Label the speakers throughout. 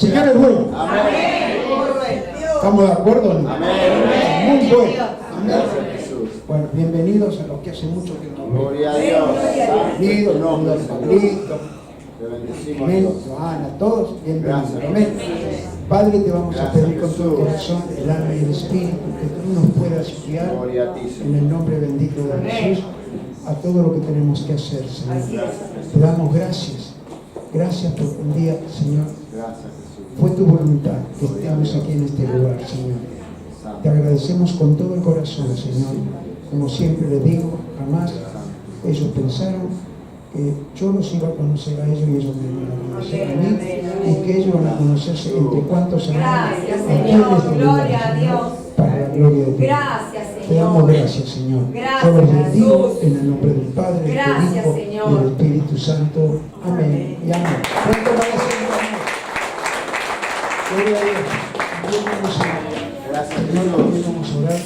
Speaker 1: Señor es bueno. ¿Estamos de acuerdo? ¿No? Muy bueno. Amén. Bueno, bienvenidos a los que hace mucho que no veo.
Speaker 2: Gloria a Dios.
Speaker 1: Bienvenidos, Pablito,
Speaker 2: Te bendecimos.
Speaker 1: amén, Joana, todos bienvenidos. Amén. Padre, te vamos a pedir con todo el corazón, el alma y el espíritu, que tú nos puedas guiar
Speaker 2: Gloria a ti,
Speaker 1: en
Speaker 2: Señor.
Speaker 1: el nombre bendito de Jesús a todo lo que tenemos que hacer, Señor. Te damos gracias. Gracias porque un día, Señor,
Speaker 2: Gracias, Jesús.
Speaker 1: fue tu voluntad que estemos aquí en este lugar, Señor. Te agradecemos con todo el corazón, Señor. Como siempre les digo, jamás ellos pensaron que yo los iba a conocer a ellos y ellos me iban a conocer a mí, y que ellos van a conocerse entre cuantos hermanos.
Speaker 3: Gracias, Señor. Gloria a Dios.
Speaker 1: Para la gloria de Dios.
Speaker 3: Gracias,
Speaker 1: Te damos
Speaker 3: Señor.
Speaker 1: gracias, Señor.
Speaker 3: Gracias,
Speaker 1: Yo los bendigo
Speaker 3: Jesús.
Speaker 1: en el nombre del Padre, del
Speaker 3: Gracias,
Speaker 1: Hijo
Speaker 3: Señor.
Speaker 1: y del Espíritu Santo. Amén. Y amén. ¿Cuánto vale, Señor? Gloria a Dios. Bien vamos a orar.
Speaker 2: Gracias,
Speaker 1: Señor,
Speaker 2: Jesús.
Speaker 1: también vamos a orar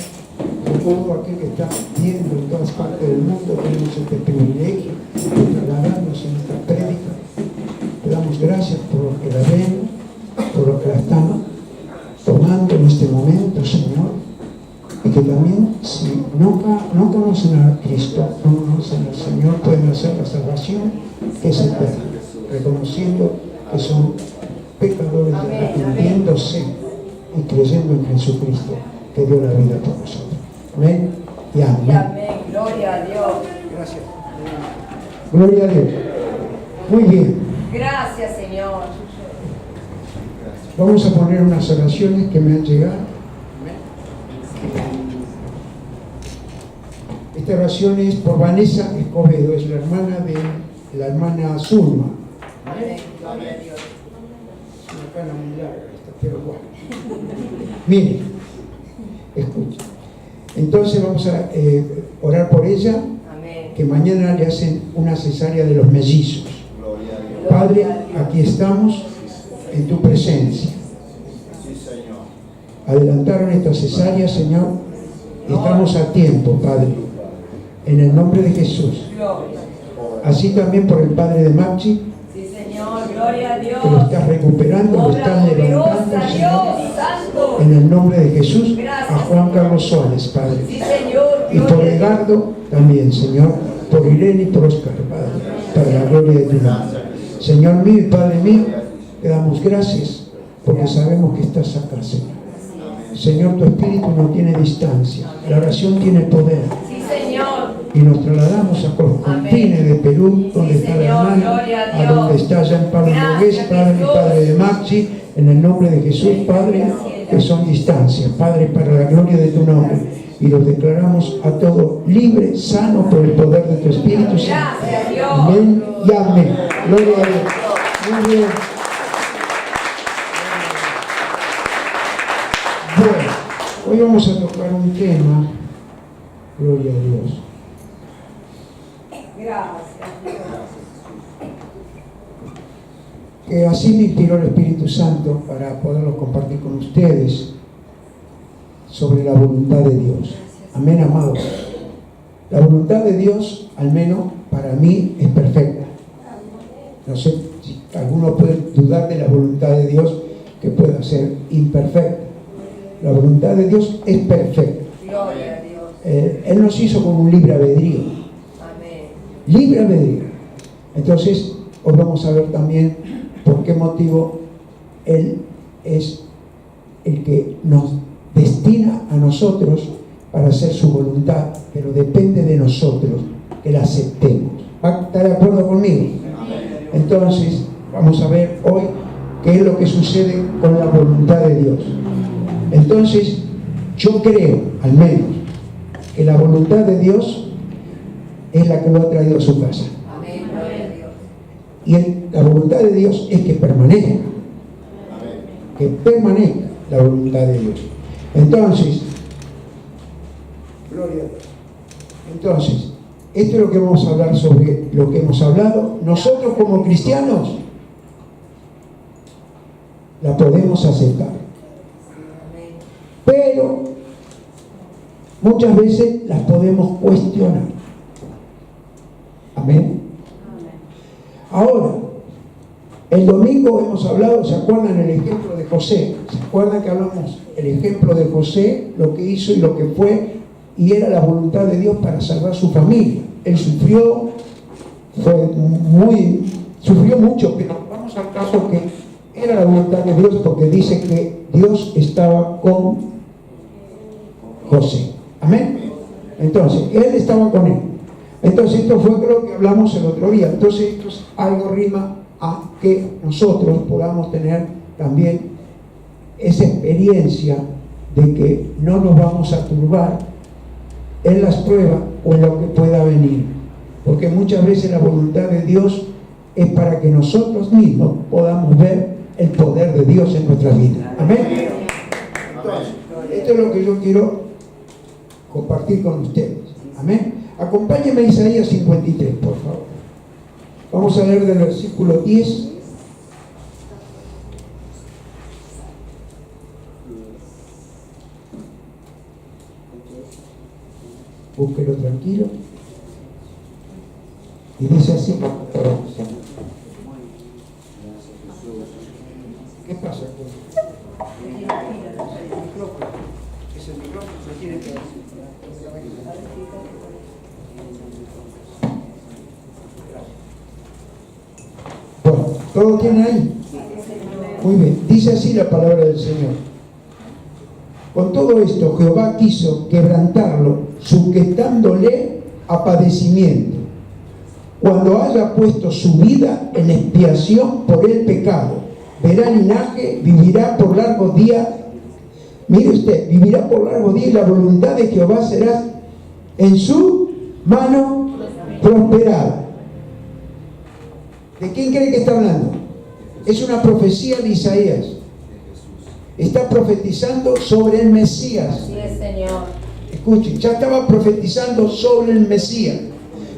Speaker 1: por todo aquel que está viendo en todas partes del mundo. Tenemos este privilegio de trasladarnos en esta prédica. Te damos gracias por los que la ven, por los que la están tomando en este momento, Señor. Y que también, si no conocen a Cristo, no conocen al Señor, pueden hacer la salvación que es eterna, reconociendo que son pecadores, arrepintiéndose y creyendo en Jesucristo, que dio la vida por nosotros. Amén y amén.
Speaker 3: Y amén. Gloria a Dios.
Speaker 1: Gracias. Gloria a Dios. Muy bien.
Speaker 3: Gracias, Señor.
Speaker 1: Vamos a poner unas oraciones que me han llegado. Esta oración es por Vanessa Escobedo, es la hermana Zulma.
Speaker 3: Amén. Gloria a Dios.
Speaker 1: Es una cana muy larga esta, pero bueno. Miren, escuchen. Entonces vamos a orar por ella,
Speaker 3: Amén.
Speaker 1: que mañana le hacen una cesárea de los mellizos.
Speaker 2: Gloria a Dios.
Speaker 1: Padre, aquí estamos en tu presencia.
Speaker 2: Sí, Señor.
Speaker 1: Adelantaron esta cesárea, Señor, y estamos a tiempo, Padre, en el nombre de Jesús.
Speaker 3: Gloria.
Speaker 1: Así también por el Padre de Maxi,
Speaker 3: Sí, Señor. Gloria a Dios.
Speaker 1: que lo estás recuperando, lo estás
Speaker 3: Obra
Speaker 1: levantando,
Speaker 3: poderosa,
Speaker 1: Señor,
Speaker 3: Dios Santo.
Speaker 1: en el nombre de Jesús,
Speaker 3: Gracias,
Speaker 1: a Juan Carlos Suárez, Padre,
Speaker 3: Sí, Señor.
Speaker 1: y por
Speaker 3: Gloria a Dios.
Speaker 1: Edgardo también, Señor, por Irene y por Oscar, Padre, para la gloria de tu nombre. Señor mío y Padre mío, te damos gracias porque sabemos que estás acá, Señor. Señor, tu espíritu no tiene distancia, la oración tiene poder.
Speaker 3: Sí, Señor.
Speaker 1: Y nos trasladamos a Constantine de Perú, donde
Speaker 3: Sí,
Speaker 1: está la
Speaker 3: Señor,
Speaker 1: hermana,
Speaker 3: gloria a
Speaker 1: a
Speaker 3: Dios.
Speaker 1: donde está allá en Pablo
Speaker 3: Gracias,
Speaker 1: Nogués, Padre,
Speaker 3: Jesús.
Speaker 1: Padre de Maxi, en el nombre de Jesús, Padre, que son distancias, Padre, para la gloria de tu nombre. Y los declaramos a todos libres, sanos por el poder de tu Espíritu Santo.
Speaker 3: Gracias, Dios.
Speaker 1: Amén y amén. Gloria a Dios. Muy bien. Bueno, hoy vamos a tocar un tema, gloria a Dios.
Speaker 3: Gracias, Dios.
Speaker 1: Que así me inspiró el Espíritu Santo para poderlo compartir con ustedes sobre la voluntad de Dios. Amén, amados. La voluntad de Dios, al menos para mí, es perfecta. No sé si alguno puede dudar de la voluntad de Dios, que pueda ser imperfecta. La voluntad de Dios es perfecta.
Speaker 3: Gloria a Dios.
Speaker 1: Él nos hizo con un libre albedrío.
Speaker 3: Amén.
Speaker 1: Libre albedrío. Entonces, hoy vamos a ver también por qué motivo Él es el que nos destina a nosotros para hacer su voluntad, pero depende de nosotros que la aceptemos. ¿Va a estar de acuerdo conmigo? Entonces, vamos a ver hoy qué es lo que sucede con la voluntad de Dios. Entonces, yo creo, al menos, que la voluntad de Dios es la que lo ha traído a su casa.
Speaker 3: Amén. Gloria a Dios.
Speaker 1: Y la voluntad de Dios es que permanezca. Que permanezca la voluntad de Dios. Entonces, gloria a Dios. Entonces, esto es lo que vamos a hablar sobre lo que hemos hablado. Nosotros como cristianos la podemos aceptar. Pero muchas veces las podemos cuestionar. Amén. Ahora, El domingo hemos hablado, ¿se acuerdan el ejemplo de José? ¿Se acuerdan que hablamos el ejemplo de José, lo que hizo y lo que fue, y era la voluntad de Dios para salvar su familia? Él sufrió, sufrió mucho, pero vamos al caso que era la voluntad de Dios, porque dice que Dios estaba con José. Amén. Entonces, él estaba con él. Entonces, esto fue lo que hablamos el otro día. Entonces, esto es algo rima a que nosotros podamos tener también esa experiencia de que no nos vamos a turbar en las pruebas o en lo que pueda venir, porque muchas veces la voluntad de Dios es para que nosotros mismos podamos ver el poder de Dios en nuestra vida. Amén. Entonces, esto es lo que yo quiero compartir con ustedes. Amén. Acompáñenme a Isaías 53, por favor. Vamos a leer del versículo 10. Búsquelo tranquilo. Y dice así. ¿Qué pasa? Es el micrófono, se tiene que... Bueno, ¿todo tiene ahí? Muy bien, dice así la palabra del Señor. Con todo esto Jehová quiso quebrantarlo, sujetándole a padecimiento, cuando haya puesto su vida en expiación por el pecado. Verá linaje, vivirá por largos días. Mire usted, vivirá por largos días, y la voluntad de Jehová será en su mano prosperada. ¿De quién cree que está hablando? Es una profecía de Isaías. Está profetizando sobre el Mesías.
Speaker 3: Así es, Señor.
Speaker 1: Escuchen, ya estaba profetizando sobre el Mesías.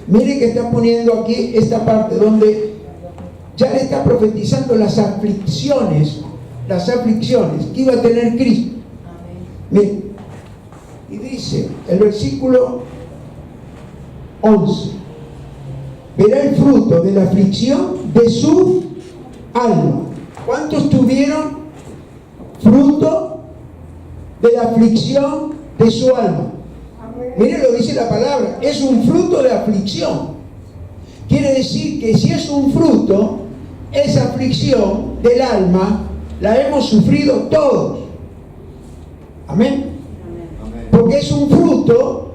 Speaker 1: Mire que está poniendo aquí esta parte donde ya le está profetizando las aflicciones que iba a tener Cristo. Mire, y dice el versículo 11: verá el fruto de la aflicción de su alma. ¿Cuántos tuvieron fruto de la aflicción de su alma? Mire, lo dice la palabra, es un fruto de aflicción. Quiere decir que si es un fruto, esa aflicción del alma la hemos sufrido todos. Amén. Porque es un fruto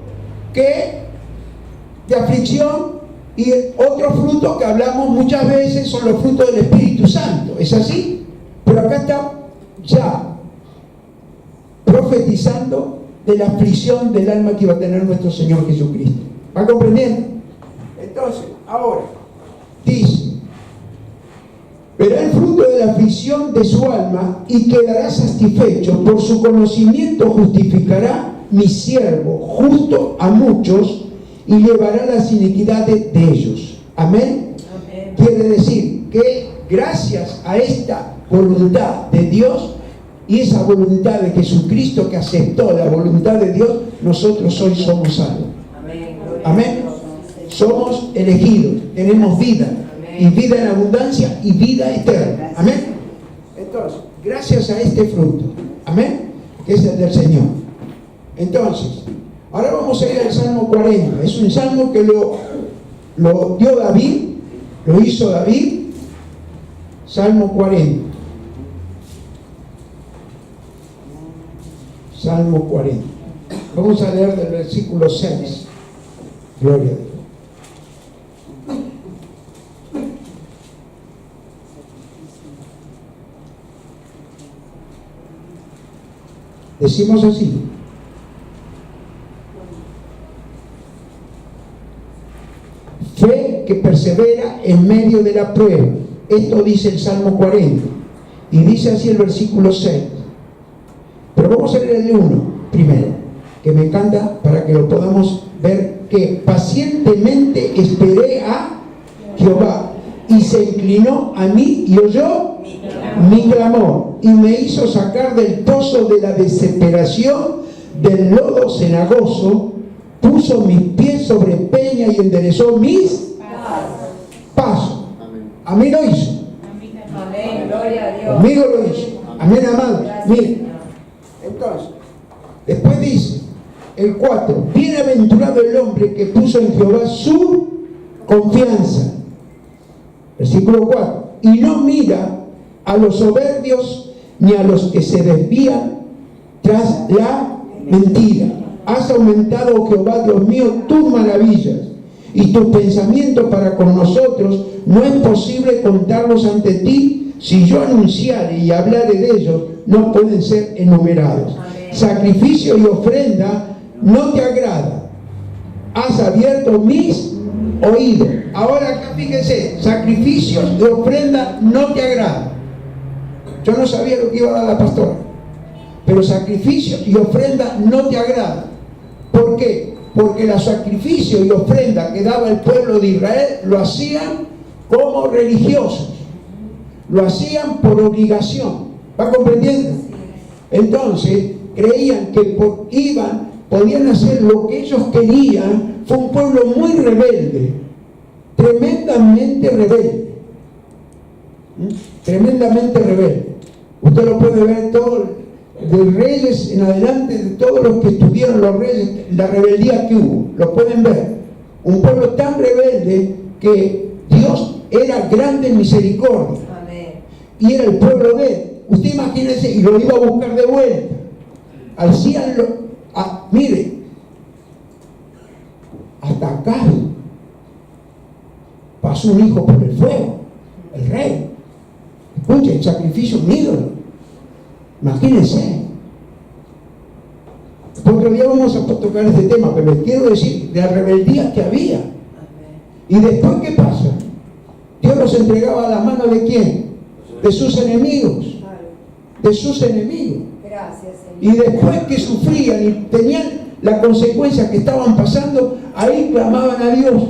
Speaker 1: de aflicción, y otro fruto que hablamos muchas veces son los frutos del Espíritu Santo. ¿Es así? Pero acá está ya profetizando de la aflicción del alma que iba a tener nuestro Señor Jesucristo. ¿Va comprendiendo? Entonces, ahora dice: verá el fruto de la aflicción de su alma y quedará satisfecho. Por su conocimiento justificará mi siervo justo a muchos y llevará las iniquidades de ellos. Amén. Amén. Quiere decir que gracias a esta voluntad de Dios y esa voluntad de Jesucristo, que aceptó la voluntad de Dios, nosotros hoy somos salvos. Amén. Amén. Somos elegidos, tenemos vida. Amén. Y vida en abundancia y vida eterna. Amén. Entonces, gracias a este fruto, amén, que es el del Señor. Entonces, ahora vamos a ir al Salmo 40. Es un salmo que lo dio David, lo hizo David. Salmo 40. Salmo 40. Vamos a leer del versículo 6. Gloria a Dios. Decimos así: fe que persevera en medio de la prueba. Esto dice el Salmo 40. Y dice así el versículo 6. Pero vamos a leer el 1 primero, que me encanta para que lo podamos ver. Que pacientemente esperé a Jehová, y se inclinó a mí y oyó mi clamor, y me hizo sacar del pozo de la desesperación, del lodo cenagoso. Puso mis pies sobre peña y enderezó mis pasos. A mí lo hizo.
Speaker 3: Amén. Gloria a Dios.
Speaker 1: Conmigo lo hizo. Amén, amados.
Speaker 3: Gracias,
Speaker 1: Miren.
Speaker 3: Señor.
Speaker 1: Entonces, después dice, el 4, bienaventurado el hombre que puso en Jehová su confianza. Versículo 4, y no mira a los soberbios ni a los que se desvían tras la mentira. Has aumentado, oh Jehová, Dios mío, tus maravillas y tus pensamientos para con nosotros. No es posible contarlos ante ti. Si yo anunciare y hablare de ellos, no pueden ser enumerados.
Speaker 3: Amén.
Speaker 1: Sacrificio y ofrenda no te agrada. Has abierto mis oídos. Ahora acá fíjense, sacrificios y ofrenda no te agrada. Yo no sabía lo que iba a dar la pastora, pero sacrificio y ofrenda no te agrada. ¿Por qué? Porque los sacrificios y ofrenda que daba el pueblo de Israel lo hacían como religiosos, lo hacían por obligación. ¿Va comprendiendo? Entonces creían que podían hacer lo que ellos querían. Fue un pueblo muy rebelde, tremendamente rebelde, tremendamente rebelde. Usted lo puede ver todo, de Reyes en adelante, de todos los que estudiaron los reyes, la rebeldía que hubo, lo pueden ver. Un pueblo tan rebelde que Dios era grande en misericordia.
Speaker 3: Amén.
Speaker 1: Y era el pueblo de él. Usted imagínese, y lo iba a buscar de vuelta. Hacían mire, hasta acá pasó un hijo por el fuego, el rey. Escuche, el sacrificio de un ídolo. Imagínense. Otro día vamos a tocar este tema, pero les quiero decir de la rebeldía que había.
Speaker 3: Amén.
Speaker 1: Y después, ¿qué pasa? Dios los entregaba a la mano de ¿quién? De sus enemigos. De sus enemigos.
Speaker 3: Gracias,
Speaker 1: Y
Speaker 3: Señor.
Speaker 1: después que sufrían y tenían las consecuencias que estaban pasando, ahí clamaban a Dios.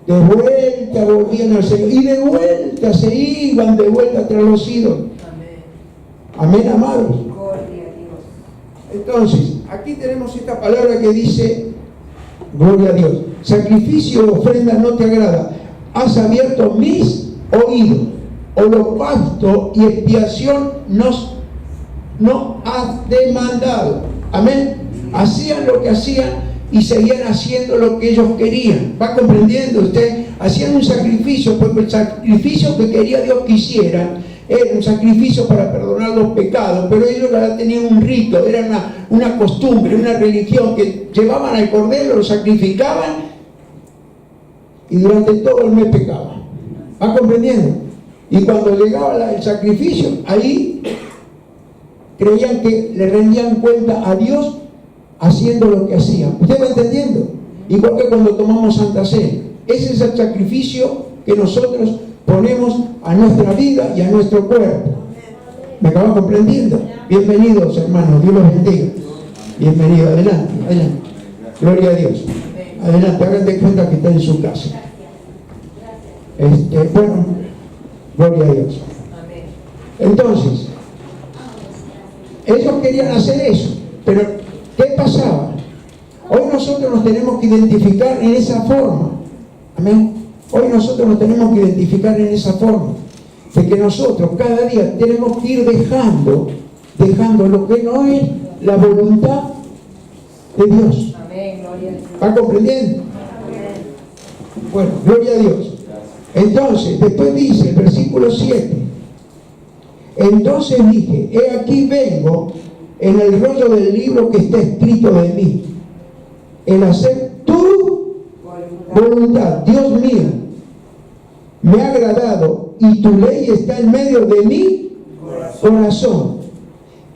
Speaker 1: De vuelta volvían al Señor. Y de vuelta se iban de vuelta tras los ídolos.
Speaker 3: Amén.
Speaker 1: Amén, amados.
Speaker 3: Gloria a Dios.
Speaker 1: Entonces, aquí tenemos esta palabra que dice, gloria a Dios, sacrificio o ofrenda no te agrada. Has abierto mis oídos. Holocausto y expiación no has demandado. Amén. Hacían lo que hacían y seguían haciendo lo que ellos querían. ¿Va comprendiendo usted? Hacían un sacrificio, porque el sacrificio que quería Dios que hicieran era un sacrificio para perdonar los pecados, pero ellos tenían un rito, era una costumbre, una religión, que llevaban al cordero, lo sacrificaban y durante todo el mes pecaban. ¿Va comprendiendo? Y cuando llegaba el sacrificio, ahí creían que le rendían cuenta a Dios haciendo lo que hacían. ¿Usted va entendiendo? Igual que cuando tomamos Santa Cena. Ese es el sacrificio que nosotros ponemos a nuestra vida y a nuestro cuerpo. ¿Me acaban comprendiendo? Bienvenidos, hermanos. Dios los bendiga. Bienvenido. Adelante, adelante. Gloria a Dios. Adelante, hagan de cuenta que está en su casa. Bueno, gloria a Dios.
Speaker 3: Amén.
Speaker 1: Entonces, ellos querían hacer eso, pero ¿qué pasaba? Hoy nosotros nos tenemos que identificar en esa forma. Amén. Hoy nosotros nos tenemos que identificar en esa forma, de que nosotros cada día tenemos que ir dejando lo que no es la voluntad de Dios.
Speaker 3: Amén. Gloria a Dios.
Speaker 1: ¿Va comprendiendo?
Speaker 3: Amén.
Speaker 1: Bueno, gloria a Dios. Entonces, después dice el versículo 7. Entonces dije, he aquí vengo en el rollo del libro que está escrito de mí, el hacer tu voluntad. Dios mío, me ha agradado y tu ley está en medio de mi corazón.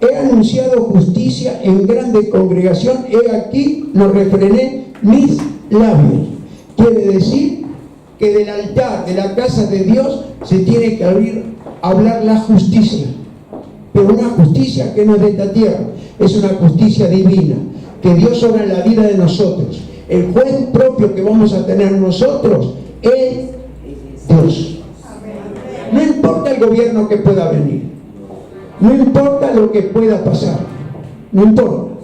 Speaker 1: He anunciado justicia en grande congregación, he aquí no refrené mis labios. Quiere decir que del altar, de la casa de Dios, se tiene que hablar la justicia. Pero una justicia que no es de esta tierra, es una justicia divina, que Dios obra en la vida de nosotros. El juez propio que vamos a tener nosotros es Dios. No importa el gobierno que pueda venir, no importa lo que pueda pasar, no importa.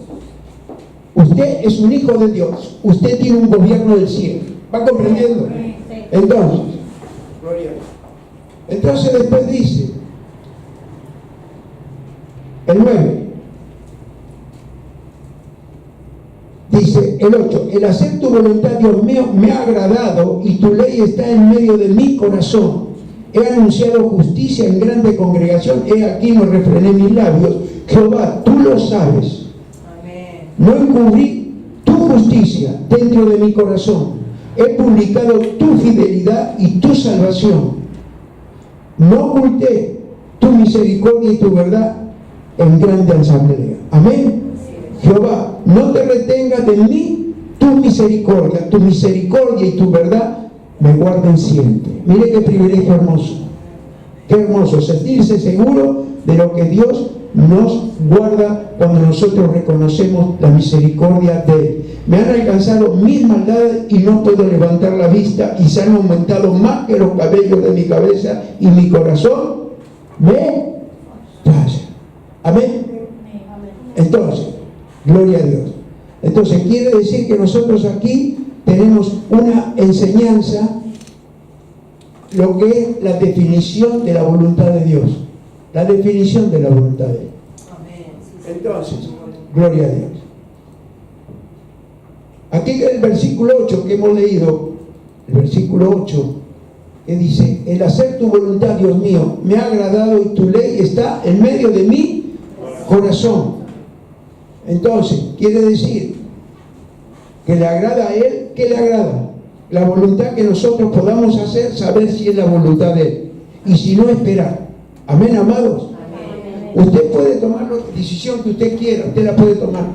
Speaker 1: Usted es un hijo de Dios, usted tiene un gobierno del cielo. ¿Va comprendiendo? Entonces, gloria a Dios. Entonces después dice, el 9, dice el 8, el hacer tu voluntad, Dios mío, me ha agradado y tu ley está en medio de mi corazón. He anunciado justicia en grande congregación, he aquí no refrené mis labios. Jehová, tú lo sabes.
Speaker 3: Amén.
Speaker 1: No encubrí tu justicia dentro de mi corazón. He publicado tu fidelidad y tu salvación. No oculté tu misericordia y tu verdad en grande asamblea. Amén. Jehová, no te retengas de mí tu misericordia y tu verdad me guarden siempre. Mire qué privilegio hermoso. Qué hermoso sentirse seguro de lo que Dios nos guarda cuando nosotros reconocemos la misericordia de Él. Me han alcanzado mis maldades y no puedo levantar la vista, y se han aumentado más que los cabellos de mi cabeza, y mi corazón me falla. Amén. Entonces, gloria a Dios. Entonces quiere decir que nosotros aquí tenemos una enseñanza, lo que es la definición de la voluntad de Dios. La definición de la voluntad de Él. Entonces, gloria a Dios. Aquí en el versículo 8 que hemos leído, el versículo 8, que dice, el hacer tu voluntad, Dios mío, me ha agradado y tu ley está en medio de mi corazón. Entonces, quiere decir que le agrada a Él. ¿Qué le agrada? La voluntad que nosotros podamos hacer, saber si es la voluntad de Él. Y si no, esperar. Amén, amados. Amén. Usted puede tomar la decisión que usted quiera, usted la puede tomar.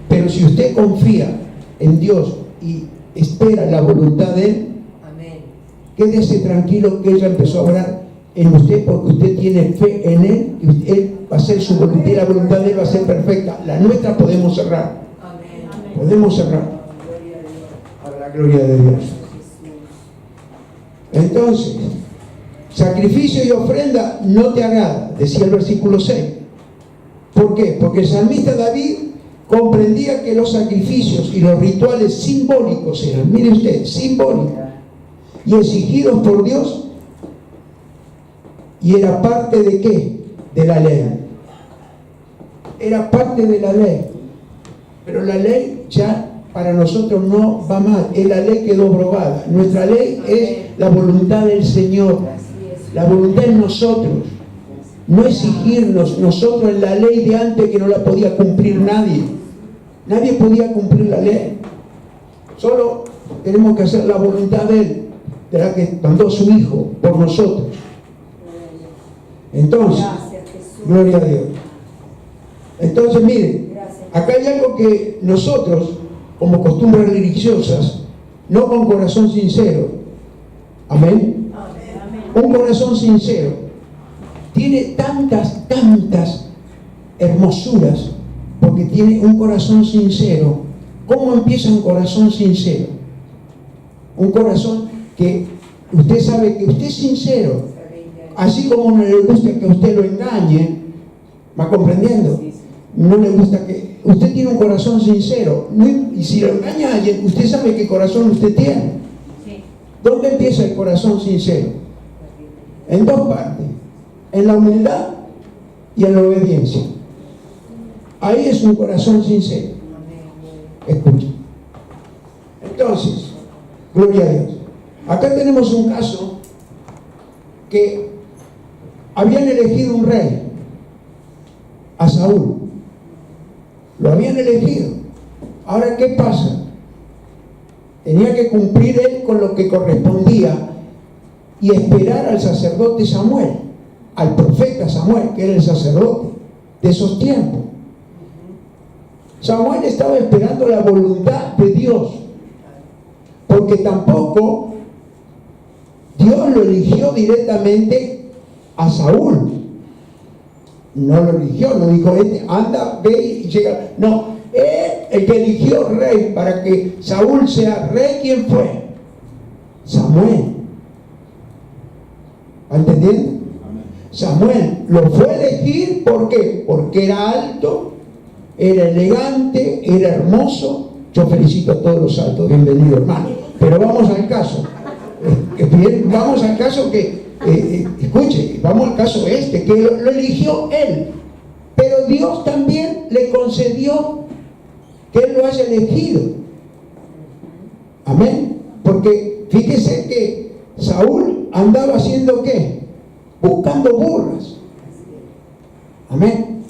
Speaker 1: Pero si usted confía en Dios y espera la voluntad de Él, amén, quédese tranquilo que ella empezó a obrar en usted, porque usted tiene fe en Él, y Él va a hacer su voluntad, y la voluntad de Él va a ser perfecta. La nuestra podemos cerrar. Amén. Podemos cerrar. A la gloria de Dios. Entonces, sacrificio y ofrenda no te agrada, decía el versículo 6. ¿Por qué? Porque el salmista David comprendía que los sacrificios y los rituales simbólicos eran, mire usted, simbólicos y exigidos por Dios, y era parte de ¿qué? De la ley. Era parte de la ley. Pero la ley ya para nosotros no va mal, la ley quedó abrogada. Nuestra ley es la voluntad del Señor. La voluntad en nosotros. No exigirnos nosotros en la ley de antes, que no la podía cumplir nadie. Nadie podía cumplir la ley. Solo tenemos que hacer la voluntad de Él, de la que mandó su Hijo por nosotros. Entonces, gloria a Dios. Entonces, miren, acá hay algo que nosotros, como costumbres religiosas, no con corazón sincero. Amén. Un corazón sincero tiene tantas hermosuras, porque tiene un corazón sincero. ¿Cómo empieza un corazón sincero? Un corazón que usted sabe que usted es sincero, así como no le gusta que usted lo engañe. ¿Va comprendiendo? No le gusta que usted tiene un corazón sincero, y si lo engaña a alguien, usted sabe qué corazón usted tiene. ¿Dónde empieza el corazón sincero? En dos partes: en la humildad y en la obediencia. Ahí es un corazón sincero. Escucha. Entonces, gloria a Dios. Acá tenemos un caso que habían elegido un rey, a Saúl. Lo habían elegido. Ahora, ¿qué pasa? Tenía que cumplir él con lo que correspondía y esperar al sacerdote Samuel, al profeta Samuel, que era el sacerdote de esos tiempos. Samuel estaba esperando la voluntad de Dios, porque tampoco Dios lo eligió directamente a Saúl. No lo eligió, no dijo, anda, ve y llega. No, él, el que eligió rey para que Saúl sea rey, ¿quién fue? Samuel. ¿Entendiendo? Samuel lo fue a elegir, ¿por qué? Porque era alto, era elegante, era hermoso. Yo felicito a todos los altos, bienvenido, hermano. Pero vamos al caso. Vamos al caso que escuche, vamos al caso este, que lo eligió él, pero Dios también le concedió que él lo haya elegido. Amén. Porque fíjese que Saúl andaba haciendo ¿qué? Buscando burras. Amén.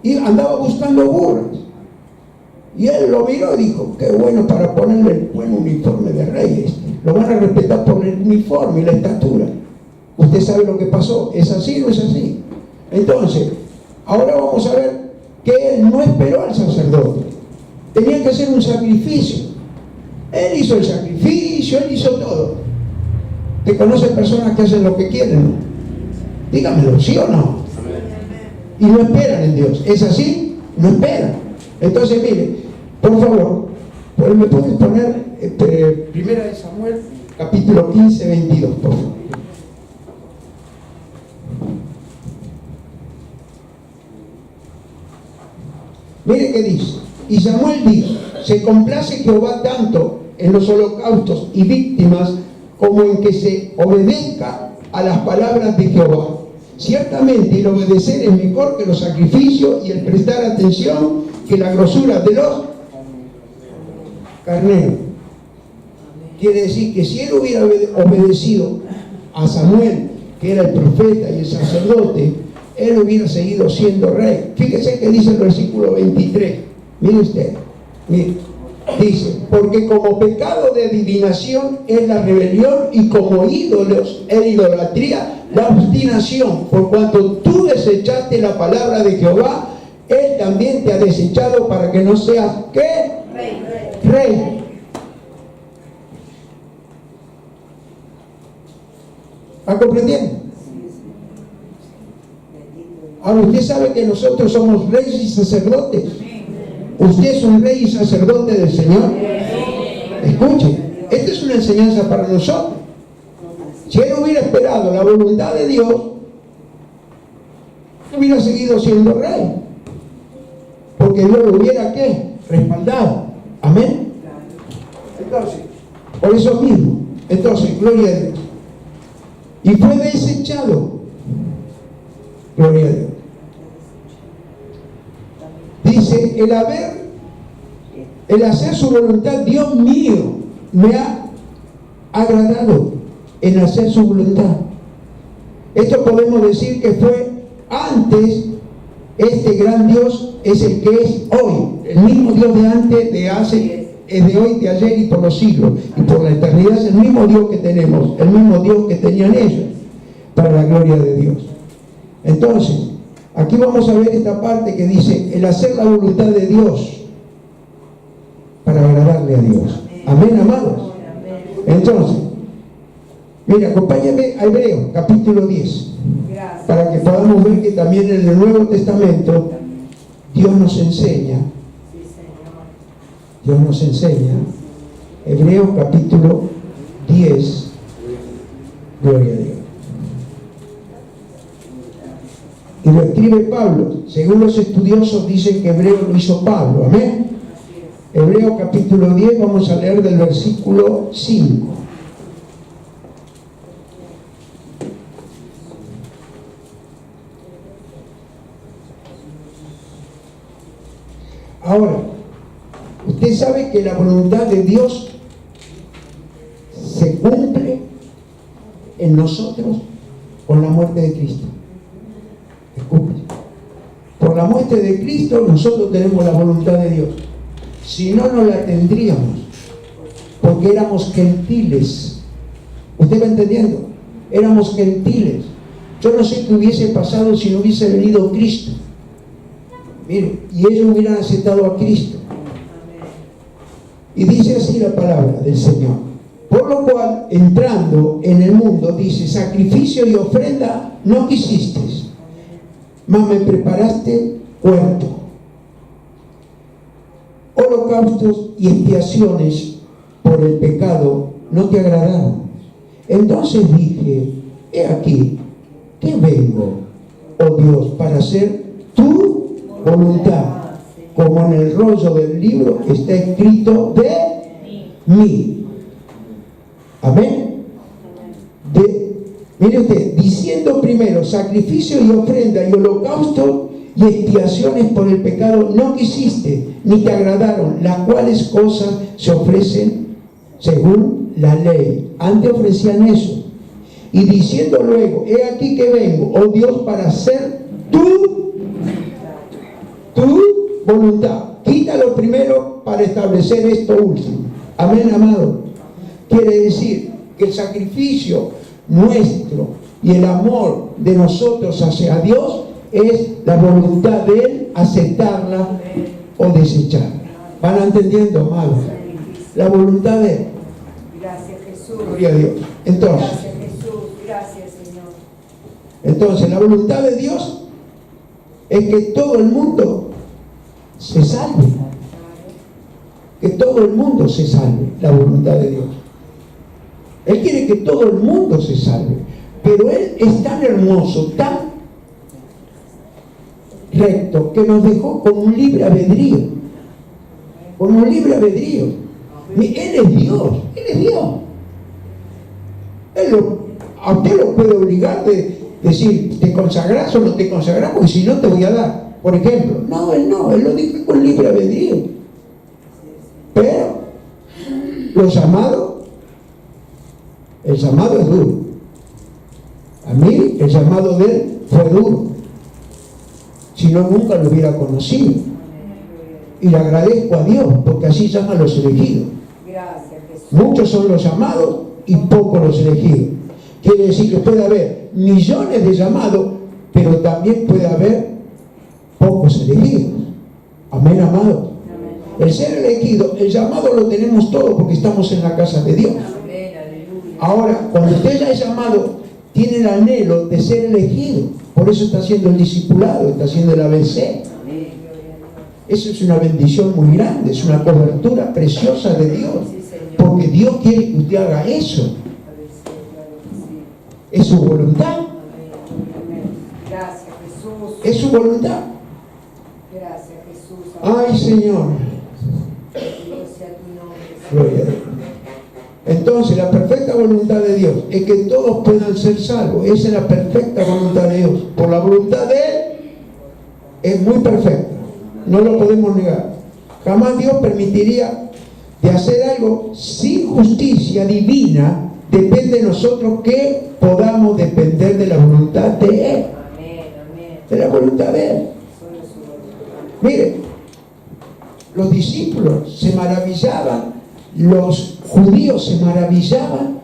Speaker 1: Y andaba buscando burras. Y él lo miró y dijo, qué bueno para ponerle el buen uniforme de rey este. Lo van a respetar por el uniforme y la estatura. Usted sabe lo que pasó. ¿Es así o no es así? Entonces, ahora vamos a ver que él no esperó al sacerdote. Tenía que hacer un sacrificio. Él hizo el sacrificio, él hizo todo. ¿Te conoce personas que hacen lo que quieren, no? Dígamelo, ¿sí o no? Y no esperan en Dios. ¿Es así? No esperan. Entonces, mire, por favor, ¿me puedes poner Primera de Samuel, capítulo 15, 22, por favor? Mire qué dice. Y Samuel dijo, se complace Jehová tanto en los holocaustos y víctimas como en que se obedezca a las palabras de Jehová. Ciertamente el obedecer es mejor que los sacrificios y el prestar atención que la grosura de los carneros. Quiere decir que si él hubiera obedecido a Samuel, que era el profeta y el sacerdote, él hubiera seguido siendo rey. Fíjese que dice el versículo 23. Mire usted, mire, dice, porque como pecado de adivinación es la rebelión y como ídolos es idolatría la obstinación, por cuanto tú desechaste la palabra de Jehová, él también te ha desechado para que no seas ¿qué? Rey. ¿Va comprendiendo? Ahora usted sabe que nosotros somos reyes y sacerdotes. ¿Usted es un rey y sacerdote del Señor? Escuche, esta es una enseñanza para nosotros. Si él hubiera esperado la voluntad de Dios, hubiera seguido siendo rey. Porque Dios lo hubiera ¿qué? Respaldado. Amén. Entonces, por eso mismo, entonces, gloria a Dios. Y fue desechado. Gloria a Dios. Dice, el hacer su voluntad, Dios mío, me ha agradado en hacer su voluntad. Esto podemos decir que fue antes. Este gran Dios es el que es hoy, el mismo Dios de antes, de hace, es de hoy, de ayer y por los siglos y por la eternidad. Es el mismo Dios que tenemos, el mismo Dios que tenían ellos, para la gloria de Dios. Entonces, aquí vamos a ver esta parte que dice, el hacer la voluntad de Dios para agradarle a Dios. Amén, amados. Entonces, mira, acompáñame a Hebreos, capítulo 10, para que podamos ver que también en el Nuevo Testamento Dios nos enseña. Dios nos enseña. Hebreos, capítulo 10. Gloria a Dios. Y lo escribe Pablo. Según los estudiosos dicen que Hebreo lo hizo Pablo. Amén. Hebreos capítulo 10, vamos a leer del versículo 5. Ahora, usted sabe que la voluntad de Dios se cumple en nosotros con la muerte de Cristo. Escuche. Por la muerte de Cristo nosotros tenemos la voluntad de Dios. Si no, no la tendríamos, porque éramos gentiles. ¿Usted va entendiendo? Éramos gentiles. Yo no sé qué hubiese pasado si no hubiese venido Cristo. Mire, y ellos hubieran aceptado a Cristo. Y dice así la palabra del Señor. Por lo cual, entrando en el mundo, dice, sacrificio y ofrenda no quisiste, mas me preparaste cuerpo. Holocaustos y expiaciones por el pecado no te agradaron. Entonces dije, he aquí, que vengo, oh Dios, para hacer tu voluntad, como en el rollo del libro está escrito de mí. Amén. Mire usted, diciendo primero, sacrificio y ofrenda y holocausto y expiaciones por el pecado no quisiste, ni te agradaron, las cuales cosas se ofrecen según la ley. Antes ofrecían eso. Y diciendo luego, he aquí que vengo, oh Dios, para hacer tu voluntad. Quítalo primero para establecer esto último. Amén, amado. Quiere decir que el sacrificio nuestro y el amor de nosotros hacia Dios es la voluntad de Él, aceptarla o desecharla. ¿Van entendiendo, amados? La voluntad de Él.
Speaker 3: Gracias, Jesús.
Speaker 1: Gloria a Dios. Entonces,
Speaker 3: Gracias, Jesús. Gracias, Señor.
Speaker 1: entonces, la voluntad de Dios es que todo el mundo se salve. Que todo el mundo se salve. La voluntad de Dios. Él quiere que todo el mundo se salve. Pero Él es tan hermoso, tan recto, que nos dejó con un libre albedrío. Con un libre albedrío. Él es Dios. Él es Dios. A usted lo puede obligar de decir, ¿te consagrás o no te consagrás? Porque si no te voy a dar. Por ejemplo. No, Él lo dijo con libre albedrío. Pero los llamados, el llamado es duro. A mí el llamado de Él fue duro. Si no, nunca lo hubiera conocido. Y le agradezco a Dios, porque así llama a los elegidos.
Speaker 3: Gracias, Jesús.
Speaker 1: Muchos son los llamados y pocos los elegidos. Quiere decir que puede haber millones de llamados, pero también puede haber pocos elegidos. Amén, amado. El ser elegido, el llamado lo tenemos todo porque estamos en la casa de Dios. Ahora, cuando usted ya es llamado, tiene el anhelo de ser elegido. Por eso está haciendo el discipulado, está haciendo el ABC. Eso es una bendición muy grande, es una cobertura preciosa de Dios. Porque Dios quiere que usted haga eso. Es su voluntad.
Speaker 3: Gracias, Jesús.
Speaker 1: Es su voluntad.
Speaker 3: Gracias, Jesús.
Speaker 1: Ay, Señor.
Speaker 3: Bendito sea tu nombre.
Speaker 1: Gloria a Dios. Entonces, la perfecta voluntad de Dios es que todos puedan ser salvos. Esa es la perfecta voluntad de Dios. Por la voluntad de Él es muy perfecta. No lo podemos negar. Jamás Dios permitiría de hacer algo sin justicia divina. Depende de nosotros que podamos depender de la voluntad de Él. De la voluntad de Él. Mire, los discípulos se maravillaban, los judíos se maravillaban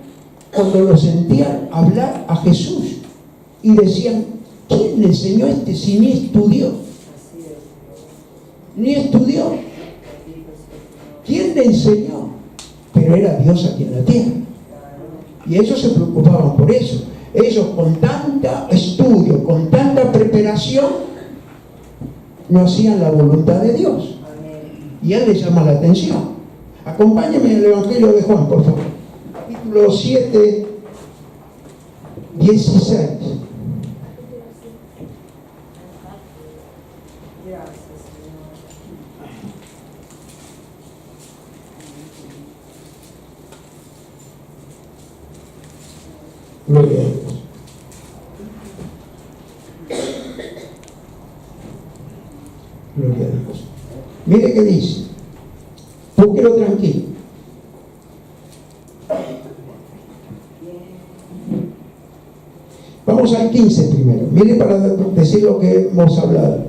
Speaker 1: cuando lo sentían hablar a Jesús y decían, ¿quién le enseñó si ni estudió? Ni estudió. ¿Quién le enseñó? Pero era Dios aquí en la tierra. Y ellos se preocupaban por eso. Ellos con tanta estudio, con tanta preparación, no hacían la voluntad de Dios. Y Él les llama la atención. Acompáñenme en el Evangelio de Juan, por favor. Capítulo 7, 16. Gloria a Dios. Gloria a Dios. Mire qué dice. Búsquelo tranquilo. Vamos al 15 primero. Mire para decir lo que hemos hablado.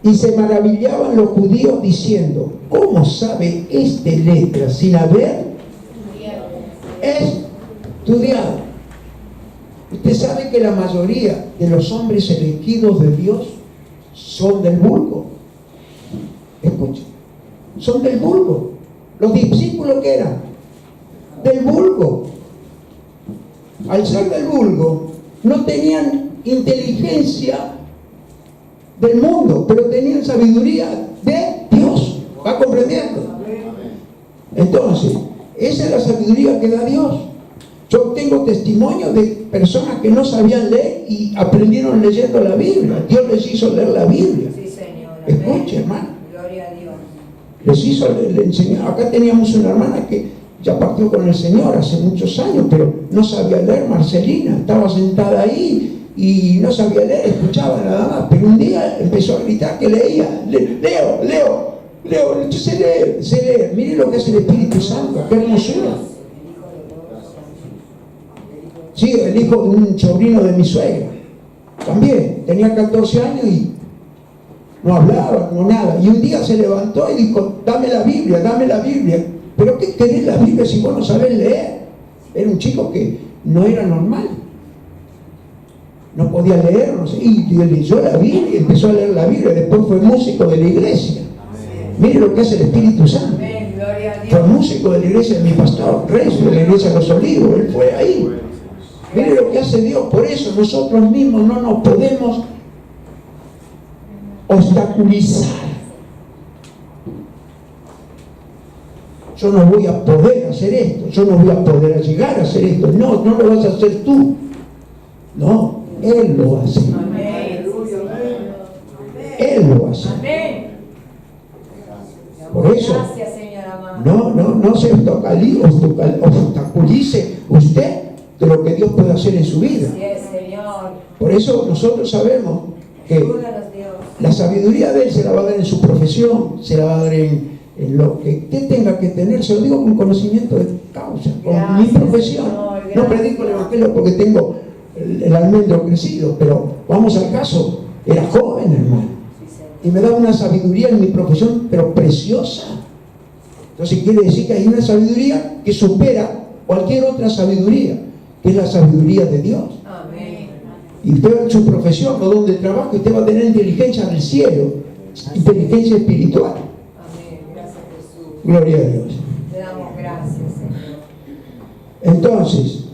Speaker 1: Y se maravillaban los judíos diciendo, ¿cómo sabe este letra sin haber estudiado? Usted sabe que la mayoría de los hombres elegidos de Dios son del vulgo. Escuchen, son del vulgo. Los discípulos que eran del vulgo. Al ser del vulgo, no tenían inteligencia del mundo, pero tenían sabiduría de Dios. ¿Va comprendiendo? Entonces, esa es la sabiduría que da Dios. Yo tengo testimonio de personas que no sabían leer y aprendieron leyendo la Biblia. Dios les hizo leer la Biblia.
Speaker 3: Sí, Señor.
Speaker 1: Escuche, hermano.
Speaker 3: Gloria a Dios.
Speaker 1: Les hizo, le enseñó. Acá teníamos una hermana que ya partió con el Señor hace muchos años, pero no sabía leer. Marcelina estaba sentada ahí y no sabía leer, escuchaba nada más, pero un día empezó a gritar que leía. Leo, yo sé leer. Mire lo que es el Espíritu Santo, qué hermosura. Sí, el hijo de un sobrino de mi suegra, también, tenía 14 años y no hablaba, no nada. Y un día se levantó y dijo, dame la Biblia. ¿Pero qué querés la Biblia si vos no sabés leer? Era un chico que no era normal. No podía leer, no sé. Y leyó la Biblia, empezó a leer la Biblia, después fue músico de la iglesia. Mire lo que es el Espíritu Santo. Fue músico de la iglesia de mi pastor, Reyes, de la iglesia de los Olivos, él fue ahí. Mire lo que hace Dios. Por eso nosotros mismos no nos podemos obstaculizar. Yo no voy a poder hacer esto, yo no voy a poder llegar a hacer esto. No lo vas a hacer tú. No, Él lo hace. Él lo hace. Por eso, no se obstaculice usted de lo que Dios puede hacer en su vida. Por eso nosotros sabemos que la sabiduría de Él se la va a dar en su profesión, se la va a dar en lo que usted tenga que tener. Se lo digo con conocimiento de causa, con mi profesión. No predico el evangelio porque tengo el almendro crecido, pero vamos al caso, era joven, hermano, y me da una sabiduría en mi profesión, pero preciosa. Entonces quiere decir que hay una sabiduría que supera cualquier otra sabiduría, que es la sabiduría de Dios.
Speaker 3: Amén.
Speaker 1: Y usted en su profesión o donde trabaja, usted va a tener inteligencia del cielo, inteligencia espiritual.
Speaker 3: Amén. Gracias, Jesús.
Speaker 1: Gloria a Dios.
Speaker 3: Te damos gracias, Señor.
Speaker 1: Entonces,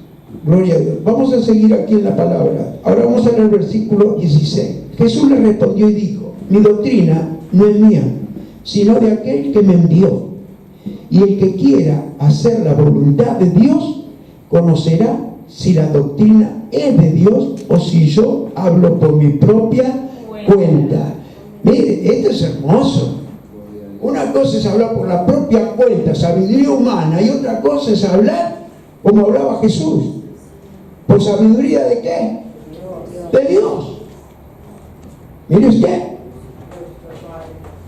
Speaker 1: gloria a Dios. Vamos a seguir aquí en la palabra. Ahora vamos a leer el versículo 16. Jesús le respondió y dijo: mi doctrina no es mía, sino de aquel que me envió. Y el que quiera hacer la voluntad de Dios, conocerá si la doctrina es de Dios o si yo hablo por mi propia cuenta. Mire, esto es hermoso. Una cosa es hablar por la propia cuenta, sabiduría humana, y otra cosa es hablar como hablaba Jesús. ¿Por sabiduría de qué? De Dios. Mire usted.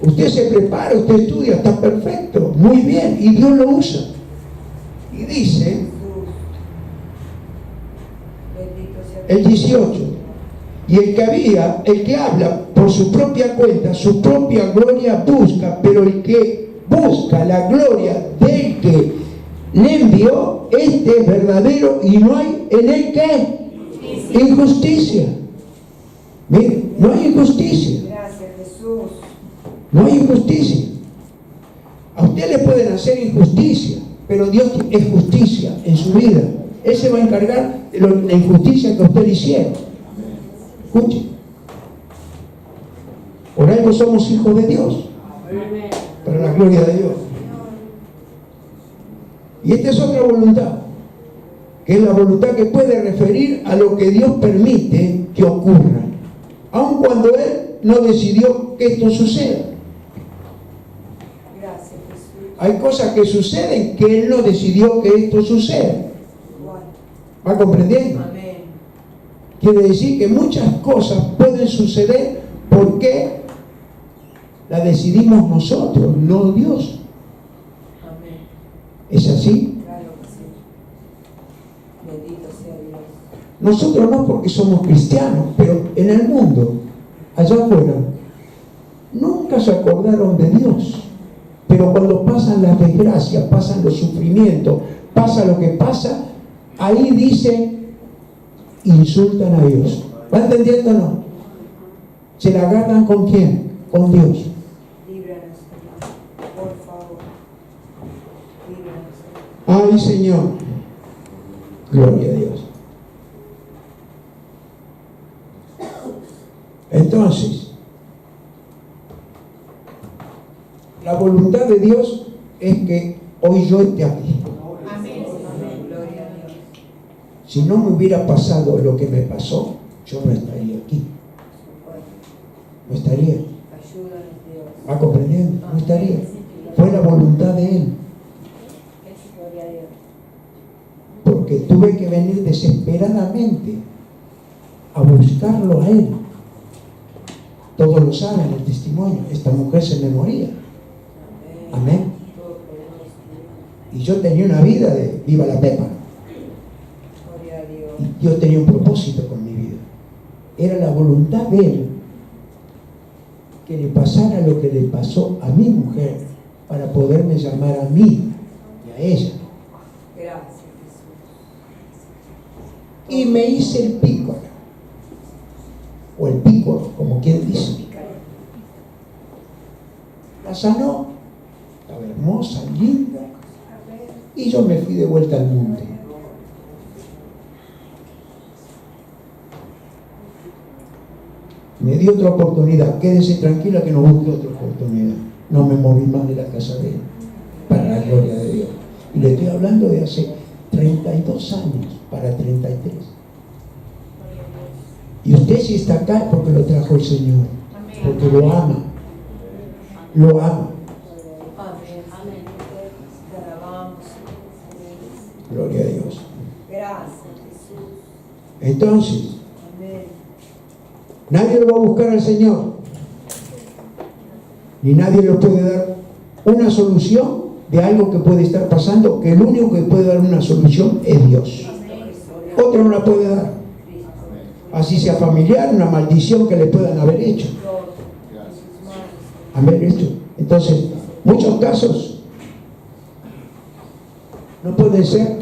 Speaker 1: Usted se prepara, usted estudia, está perfecto, muy bien, y Dios lo usa. Y dice el 18: y el que habla por su propia cuenta, su propia gloria busca, pero el que busca la gloria del que le envió, este es verdadero y no hay en él ¿qué? Injusticia. Mire, no hay injusticia.
Speaker 3: Gracias, Jesús.
Speaker 1: No hay injusticia. A usted le pueden hacer injusticia, pero Dios es justicia en su vida. Él se va a encargar de la injusticia que a usted le hicieron. Escuche. Por algo somos hijos de Dios. Para la gloria de Dios. Y esta es otra voluntad, que es la voluntad que puede referir a lo que Dios permite que ocurra, aun cuando Él no decidió que esto suceda.
Speaker 3: Gracias, Jesús.
Speaker 1: Hay cosas que suceden que Él no decidió que esto suceda. ¿Va comprendiendo?
Speaker 3: Amén.
Speaker 1: Quiere decir que muchas cosas pueden suceder porque las decidimos nosotros, no Dios.
Speaker 3: Amén.
Speaker 1: ¿Es así?
Speaker 3: Claro que sí. Bendito sea Dios.
Speaker 1: Nosotros no, porque somos cristianos, pero en el mundo, allá afuera, nunca se acordaron de Dios. Pero cuando pasan las desgracias, pasan los sufrimientos, pasa lo que pasa, ahí dicen, insultan a Dios. ¿Va entendiendo o no? ¿Se la agarran con quién? Con Dios.
Speaker 3: Líbranos, Señor. Por favor. Líbranos, Señor.
Speaker 1: Ay, Señor. Gloria a Dios. Entonces, la voluntad de Dios es que hoy yo esté aquí.
Speaker 3: Amén. Amén. Gloria a Dios.
Speaker 1: Si no me hubiera pasado lo que me pasó, yo no estaría aquí. No estaría.
Speaker 3: Ayúdanos, Dios.
Speaker 1: ¿Va comprendiendo? No estaría. Fue la voluntad de Él.
Speaker 3: Gloria a
Speaker 1: tuve que venir desesperadamente a buscarlo a él. Todos lo saben, el testimonio. Esta mujer se me moría. Amén. Y yo tenía una vida de viva la pepa. Y yo tenía un propósito con mi vida. Era la voluntad de él que le pasara lo que le pasó a mi mujer para poderme llamar a mí y a ella.
Speaker 3: Gracias, Jesús.
Speaker 1: Y me hice el pícoro, o el pícoro, como quien dice. La sanó, estaba hermosa, linda, y yo me fui de vuelta al mundo. Me dio otra oportunidad. Quédese tranquila que no busque otra oportunidad. No me moví más de la casa de él, para la gloria de Dios. Y le estoy hablando de hace 32 años para 33. Y usted si está acá es porque lo trajo el Señor, porque lo ama. Lo ama.
Speaker 3: Amén. Te alabamos.
Speaker 1: Gloria a Dios.
Speaker 3: Gracias, Jesús.
Speaker 1: Entonces,
Speaker 3: Amén.
Speaker 1: nadie lo va a buscar al Señor, ni nadie le puede dar una solución de algo que puede estar pasando, que el único que puede dar una solución es Dios. Otro no la puede dar. Así sea familiar, una maldición que le puedan haber hecho. Haber hecho. Entonces, muchos casos no pueden ser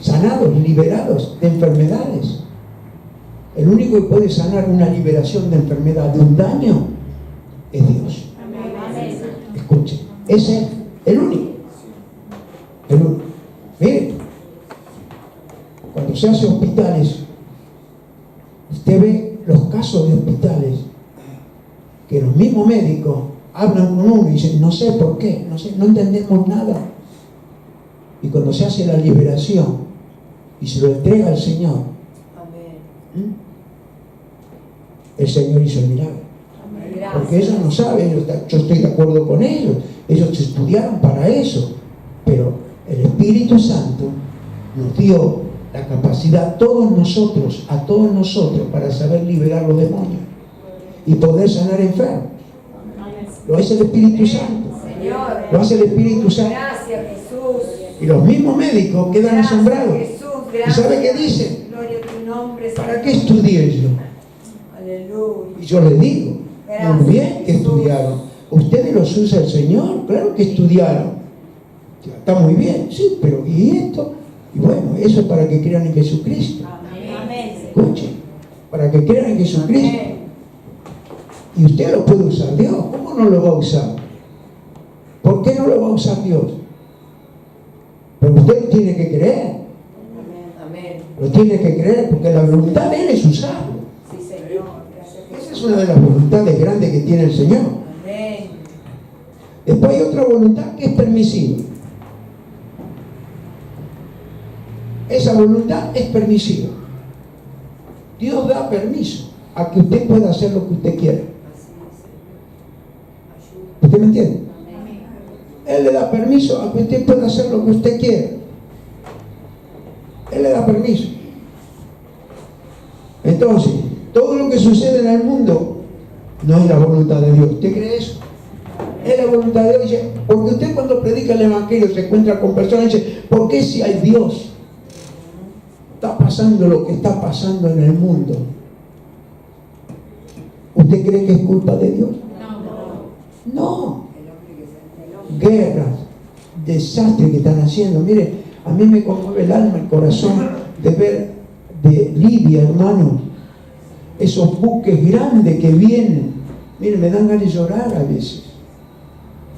Speaker 1: sanados, liberados de enfermedades. El único que puede sanar una liberación de enfermedad, de un daño, es Dios. Escuche, ese es el único. El único. Mire, cuando se hace hospitales, usted ve los casos de hospitales que los mismos médicos hablan con uno y dicen, no sé por qué, no entendemos nada. Y cuando se hace la liberación y se lo entrega al Señor,
Speaker 3: Amén.
Speaker 1: el Señor hizo el milagro. Porque ellos no saben, yo estoy de acuerdo con ellos, ellos estudiaron para eso, pero el Espíritu Santo nos dio la capacidad a todos nosotros, para saber liberar los demonios y poder sanar enfermos. Lo hace el Espíritu Santo.
Speaker 3: Señor.
Speaker 1: Lo hace el Espíritu Santo.
Speaker 3: Gracias, Jesús.
Speaker 1: Y los mismos médicos quedan
Speaker 3: Gracias,
Speaker 1: asombrados.
Speaker 3: Jesús,
Speaker 1: ¿Y
Speaker 3: gracias.
Speaker 1: sabe qué dicen?
Speaker 3: Gloria a tu nombre,
Speaker 1: ¿Para
Speaker 3: Señor.
Speaker 1: qué estudié yo?
Speaker 3: Aleluya.
Speaker 1: Y yo les digo, muy bien que estudiaron. ¿Ustedes los usa el Señor? Claro que estudiaron. Está muy bien, sí, pero ¿y esto? Y bueno, eso es para que crean en Jesucristo.
Speaker 3: Amén.
Speaker 1: Escuchen, para que crean en Jesucristo.
Speaker 3: Amén.
Speaker 1: Y usted lo puede usar Dios. ¿Cómo no lo va a usar? ¿Por qué no lo va a usar Dios? Pero usted tiene que creer.
Speaker 3: Amén.
Speaker 1: Lo tiene que creer porque la voluntad de Él es usarlo.
Speaker 3: Sí, Señor. Gracias,
Speaker 1: Esa
Speaker 3: Jesús.
Speaker 1: es una de las voluntades grandes que tiene el Señor.
Speaker 3: Amén.
Speaker 1: Después hay otra voluntad que es permisiva. Esa voluntad es permisiva. Dios da permiso a que usted pueda hacer lo que usted quiera.
Speaker 3: Así es, Señor. Ayuda.
Speaker 1: ¿Usted me entiende?
Speaker 3: Amén.
Speaker 1: Él le da permiso a que usted pueda hacer lo que usted quiera. Él le da permiso. Entonces, todo lo que sucede en el mundo no es la voluntad de Dios. ¿Usted cree eso? Es la voluntad de Dios. Porque usted cuando predica el Evangelio se encuentra con personas y dice, ¿por qué si hay Dios está pasando lo que está pasando en el mundo? ¿Usted cree que es culpa de Dios? No. Guerras, desastres que están haciendo. Mire, a mí me conmueve el alma, el corazón de ver de Libia, hermano, esos buques grandes que vienen. Mire, me dan ganas de llorar a veces.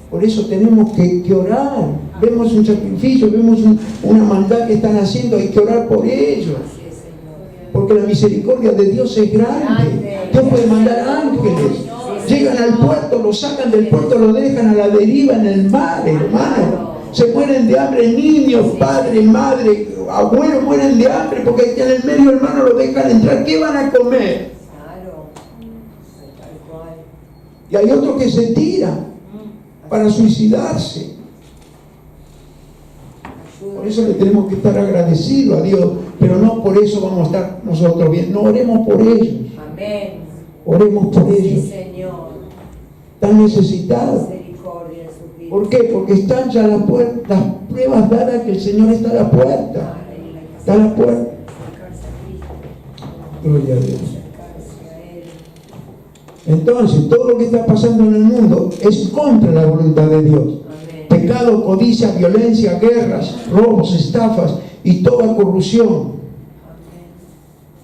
Speaker 1: Por eso tenemos que orar. Vemos un sacrificio, vemos una maldad que están haciendo, hay que orar por ellos.
Speaker 3: Así es, Señor.
Speaker 1: Porque la misericordia de Dios es grande. Dios puede mandar ángeles. Llegan al puerto, lo sacan del puerto, lo dejan a la deriva en el mar, hermano. Se mueren de hambre niños, padres, madres, abuelos mueren de hambre porque en el medio, hermano, lo dejan entrar. ¿Qué van a comer?
Speaker 3: Claro. Tal cual.
Speaker 1: Y hay otros que se tiran para suicidarse. Por eso le tenemos que estar agradecidos a Dios pero no por eso vamos a estar nosotros bien. No, oremos por ellos.
Speaker 3: Amén.
Speaker 1: Oremos por
Speaker 3: Sí,
Speaker 1: ellos.
Speaker 3: Señor.
Speaker 1: Están necesitados.
Speaker 3: Misericordia de sus vidas.
Speaker 1: ¿Por qué? Porque están ya las pruebas dadas que el Señor está a la puerta. Está a la puerta.
Speaker 3: Acercarse a Cristo.
Speaker 1: Gloria a Dios.
Speaker 3: Acercarse a Él.
Speaker 1: Entonces, todo lo que está pasando en el mundo es contra la voluntad de Dios.
Speaker 3: Amén.
Speaker 1: Pecado, codicia, violencia, guerras, robos, estafas y toda corrupción.
Speaker 3: Amén.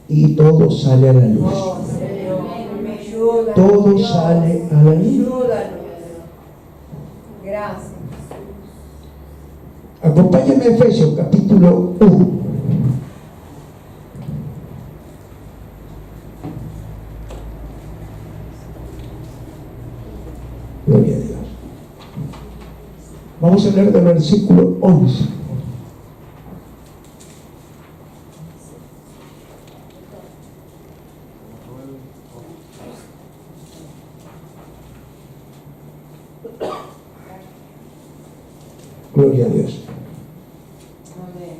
Speaker 1: Y todo sale a la luz.
Speaker 3: Oh, Señor, me ayuda.
Speaker 1: Todo
Speaker 3: Dios.
Speaker 1: sale a la luz.
Speaker 3: Ayúdanos. Gracias.
Speaker 1: Acompáñame a Efesios capítulo 1. Gloria a Dios. Vamos a leer del versículo 11. Gloria a Dios.
Speaker 3: Amén.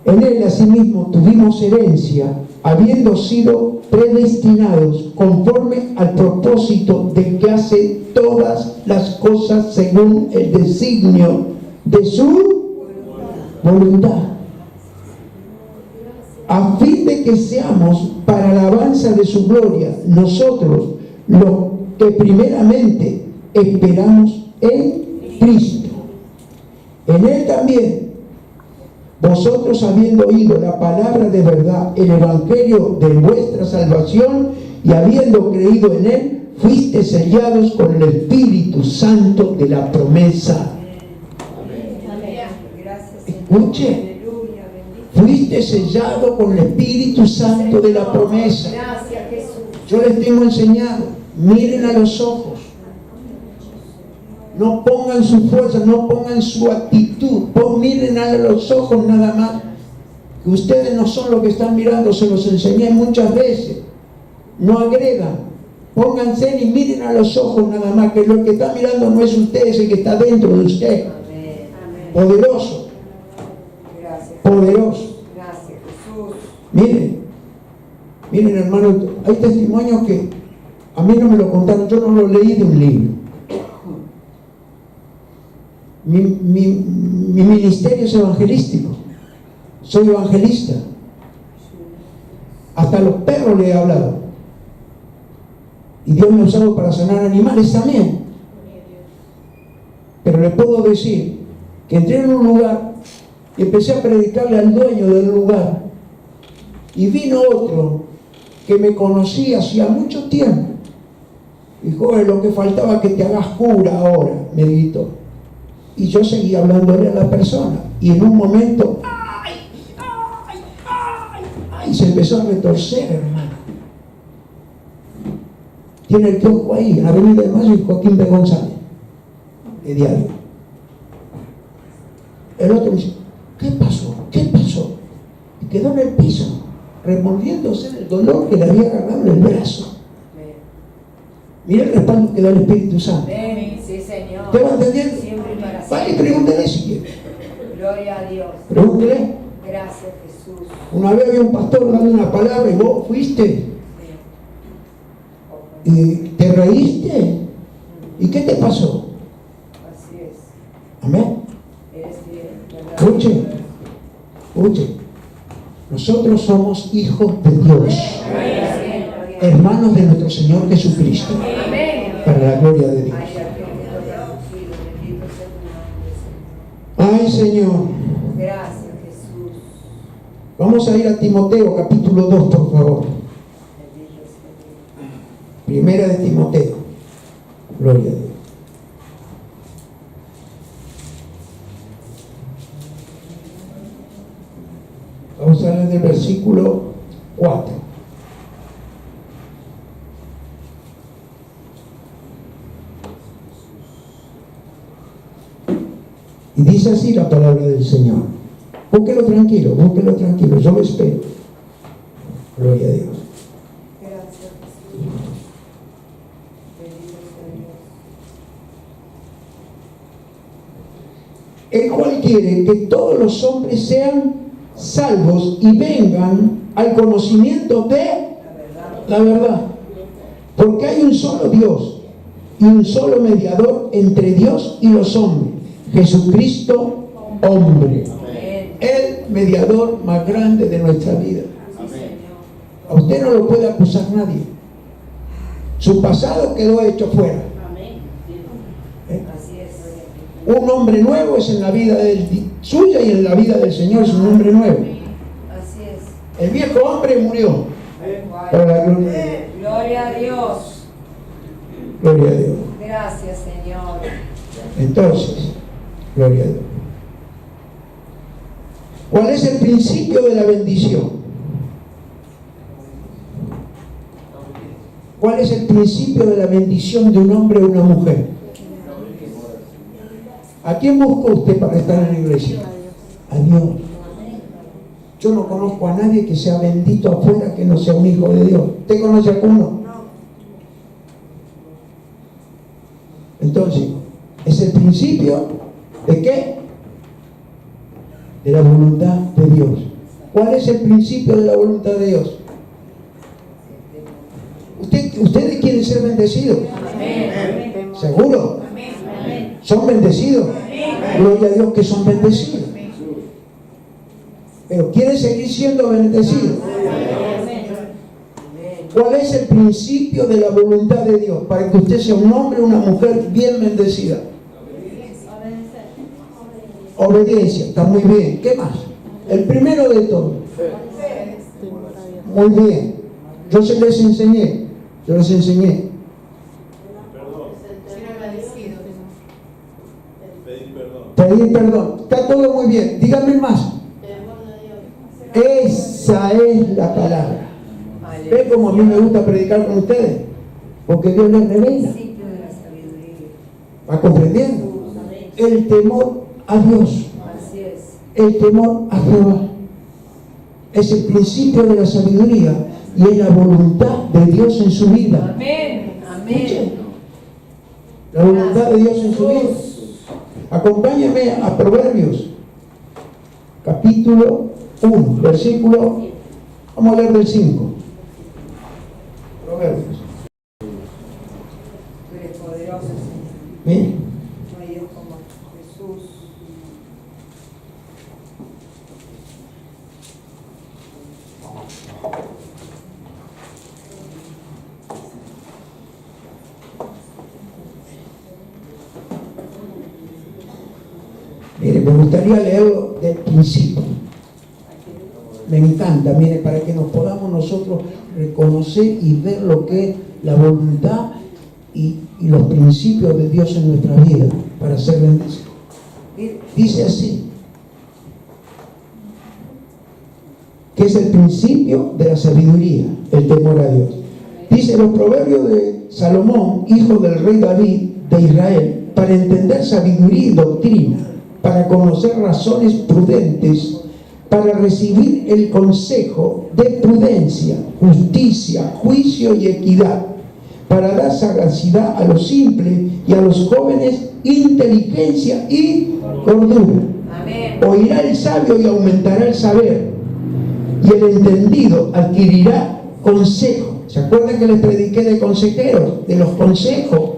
Speaker 1: En él asimismo tuvimos herencia, habiendo sido predestinados conforme al propósito de que hace todas las cosas según el designio de su voluntad, a fin de que seamos para alabanza de su gloria, nosotros los que primeramente esperamos en Cristo. En él también vosotros, habiendo oído la palabra de verdad, el evangelio de vuestra salvación, y habiendo creído en él, fuiste sellados con el Espíritu Santo de la promesa.
Speaker 3: Gracias,
Speaker 1: Escuche.
Speaker 3: Aleluya, bendito.
Speaker 1: Fuiste sellado con el Espíritu Santo de la promesa.
Speaker 3: Gracias, Jesús.
Speaker 1: Yo les tengo enseñado, miren a los ojos. No pongan su fuerza, no pongan su actitud. Miren a los ojos nada más. Que ustedes no son lo que están mirando, se los enseñé muchas veces. No agredan. Pónganse y miren a los ojos nada más, que lo que está mirando no es usted, es el que está dentro de usted.
Speaker 3: Amén. Amén.
Speaker 1: Poderoso,
Speaker 3: Gracias.
Speaker 1: poderoso.
Speaker 3: Gracias, Jesús.
Speaker 1: Miren hermanos, hay testimonios que a mí no me lo contaron, yo no lo leí de un libro. Mi ministerio es evangelístico. Soy evangelista. Hasta a los perros le he hablado. Y Dios me ha usado para sanar animales también. Pero le puedo decir que entré en un lugar y empecé a predicarle al dueño del lugar. Y vino otro que me conocía hacía mucho tiempo. Dijo: lo que faltaba que te hagas cura ahora, me gritó. Y yo seguí hablándole a la persona. Y en un momento, se empezó a retorcer, hermano. Tiene el kiosco ahí, en la Avenida de Mayo y Joaquín B. González, de diario. El otro me dice: ¿qué pasó? ¿Qué pasó? Y quedó en el piso, remordiéndose del dolor que le había agarrado en el brazo. Mira el respaldo que da el Espíritu Santo.
Speaker 3: Amén. Sí, Señor.
Speaker 1: ¿Te va entendiendo?
Speaker 3: Siempre y para
Speaker 1: Vaya y
Speaker 3: siempre.
Speaker 1: pregúntele si quiere.
Speaker 3: Gloria a Dios.
Speaker 1: Pregúntele.
Speaker 3: Gracias, Jesús.
Speaker 1: Una vez había un pastor dando una palabra y vos fuiste y te reíste. ¿Y qué te pasó?
Speaker 3: Así es.
Speaker 1: Amén.
Speaker 3: Eres fiel, ¿verdad?
Speaker 1: Escuche, escuche. Nosotros somos hijos de Dios, hermanos de nuestro Señor Jesucristo,
Speaker 3: Amén.
Speaker 1: para la gloria de Dios.
Speaker 3: Ay, aquel que nos ha ungido, bendito sea tu nombre, Señor.
Speaker 1: Ay, Señor.
Speaker 3: Gracias, Jesús.
Speaker 1: Vamos a ir a Timoteo, capítulo 2, por favor.
Speaker 3: Bendito sea Dios.
Speaker 1: Primera de Timoteo. Gloria a Dios. Vamos a leer del versículo 4. Y dice así la palabra del Señor. Búsquelo tranquilo, yo lo espero. Gloria a Dios.
Speaker 3: Gracias, Jesús. Bendito sea Dios.
Speaker 1: El cual quiere que todos los hombres sean salvos y vengan al conocimiento de la verdad. Porque hay un solo Dios y un solo mediador entre Dios y los hombres, Jesucristo, hombre. El mediador más grande de nuestra vida. A usted no lo puede acusar nadie. Su pasado quedó hecho fuera. Un hombre nuevo es en la vida suya y en la vida del Señor es un hombre nuevo.
Speaker 3: Así es.
Speaker 1: El viejo hombre murió. Para la gloria de Dios.
Speaker 3: Gloria a Dios.
Speaker 1: Gloria a Dios.
Speaker 3: Gracias, Señor.
Speaker 1: Entonces, gloria a Dios. ¿Cuál es el principio de la bendición? ¿Cuál es el principio de la bendición de un hombre o una mujer? ¿A quién busca usted para estar en la iglesia? A Dios. Yo no conozco a nadie que sea bendito afuera que no sea un hijo de Dios. ¿Usted conoce a alguno? Entonces, es el principio de ¿qué? De la voluntad de Dios. ¿Cuál es el principio de la voluntad de Dios? ¿Ustedes quieren ser bendecidos? ¿Seguro? ¿Son bendecidos? Gloria a Dios que son bendecidos. Pero quieren seguir siendo bendecidos. ¿Cuál es el principio de la voluntad de Dios para que usted sea un hombre o una mujer bien bendecida? Obediencia, está muy bien. ¿Qué más? El primero de todo. Muy bien. Yo les enseñé. Pedir perdón. Está todo muy bien. Díganme más. Esa es la palabra. ¿Ve cómo a mí me gusta predicar con ustedes? Porque Dios les revela. ¿Va comprendiendo? El temor a Dios. El temor a Jehová. Es el principio de la sabiduría y es la voluntad de Dios en su vida.
Speaker 3: Amén. Amén.
Speaker 1: La voluntad de Dios en su vida. Acompáñame a Proverbios, capítulo 1, versículo, vamos a leer del 5. Proverbios.
Speaker 3: Tú eres poderoso, Señor.
Speaker 1: Bien.
Speaker 3: No hay Dios como Jesús.
Speaker 1: Mire, me gustaría leerlo del principio. Me encanta, mire, para que nos podamos nosotros reconocer y ver lo que es la voluntad y los principios de Dios en nuestra vida para ser bendecidos. Dice así, que es el principio de la sabiduría, el temor a Dios. Dice los proverbios de Salomón, hijo del rey David de Israel, para entender sabiduría y doctrina, para conocer razones prudentes, para recibir el consejo de prudencia, justicia, juicio y equidad, para dar sagacidad a los simples y a los jóvenes inteligencia y cordura.
Speaker 3: Amén.
Speaker 1: Oirá el sabio y aumentará el saber, y el entendido adquirirá consejo. ¿Se acuerdan que les prediqué de consejeros? De los consejos.